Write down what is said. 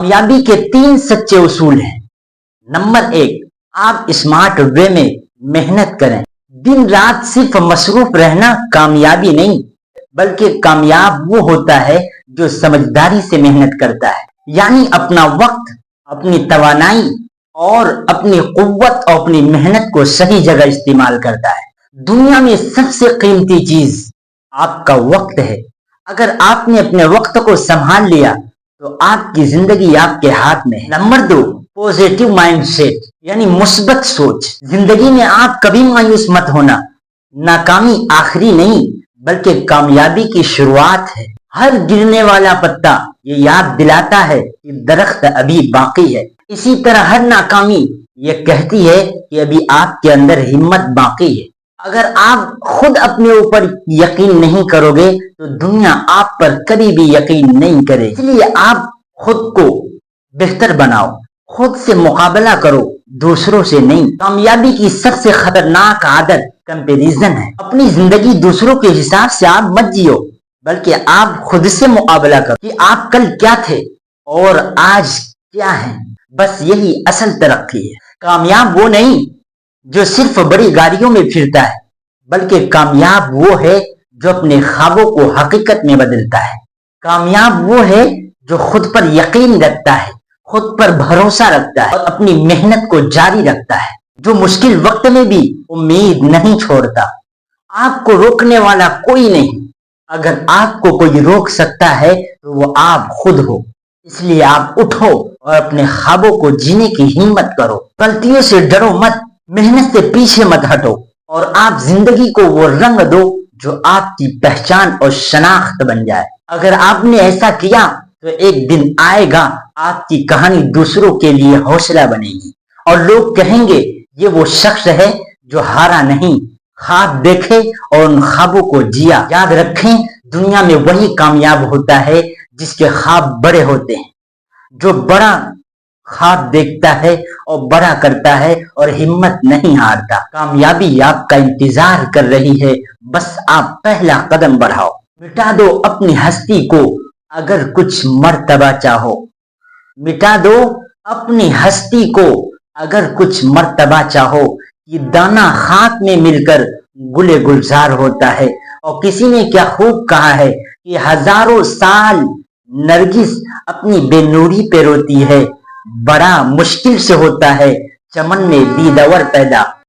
कामयाबी के 3 सच्चे उसूल हैं। नंबर 1, आप स्मार्ट वे में मेहनत करें। दिन रात सिर्फ मसरूफ रहना कामयाबी नहीं, बल्कि कामयाब वो होता है जो समझदारी से मेहनत करता है, यानी अपना वक्त, अपनी तवानाई और अपनी कुव्वत और अपनी मेहनत को सही जगह इस्तेमाल करता है। दुनिया में सबसे कीमती चीज आपका वक्त है। अगर आपने अपने वक्त को संभाल लिया तो आपकी जिंदगी आपके हाथ में है। नंबर 2, पॉजिटिव माइंडसेट यानी मुस्बत सोच। जिंदगी में आप कभी मायूस मत होना। नाकामी आखिरी नहीं, बल्कि कामयाबी की शुरुआत है। हर गिरने वाला पत्ता ये याद दिलाता है कि दरख्त अभी बाकी है। इसी तरह हर नाकामी ये कहती है कि अभी आपके अंदर हिम्मत बाकी है। अगर आप खुद अपने ऊपर यकीन नहीं करोगे तो दुनिया आप पर कभी भी यकीन नहीं करेगी। इसलिए आप खुद को बेहतर बनाओ, खुद से मुकाबला करो, दूसरों से नहीं। कामयाबी की सबसे खतरनाक आदत कंपैरिजन है। अपनी जिंदगी दूसरों के हिसाब से आप मत जियो, बल्कि आप खुद से मुकाबला करो कि आप कल क्या थे और आज क्या हैं। बस यही असल तरक्की है। कामयाब वो नहीं जो सिर्फ बड़ी गाड़ियों में फिरता है, बल्कि कामयाब वो है जो अपने ख्वाबों को हकीकत में बदलता है। कामयाब वो है जो खुद पर यकीन रखता है, खुद पर भरोसा रखता है और अपनी मेहनत को जारी रखता है, जो मुश्किल वक्त में भी उम्मीद नहीं छोड़ता। आपको रोकने वाला कोई नहीं। अगर आपको कोई रोक सकता है तो वो आप खुद हो। इसलिए आप उठो और अपने ख्वाबों को जीने की हिम्मत करो। गलतियों से डरो मत, मेहनत से पीछे मत हटो और आप जिंदगी को वो रंग दो जो आपकी पहचान और शनाख्त बन जाए। अगर आपने ऐसा किया तो एक दिन आएगा आपकी कहानी दूसरों के लिए हौसला बनेगी और लोग कहेंगे ये वो शख्स है जो हारा नहीं, ख्वाब देखे और उन ख्वाबों को जिया। याद रखें, दुनिया में वही कामयाब होता है जिसके ख्वाब बड़े होते हैं, जो बड़ा ख्वाब देखता है और बड़ा करता है और हिम्मत नहीं हारता। कामयाबी आपका इंतजार कर रही है, बस आप पहला कदम बढ़ाओ। मिटा दो अपनी हस्ती को अगर कुछ मर्तबा चाहो। मिटा दो अपनी हस्ती को अगर कुछ मर्तबा चाहो। ये दाना खाक में मिलकर गुले गुलजार होता है। और किसी ने क्या खूब कहा है कि हजारों साल नरगिस अपनी बेनूरी पे रोती है, बड़ा मुश्किल से होता है चमन में दीदावर पैदा।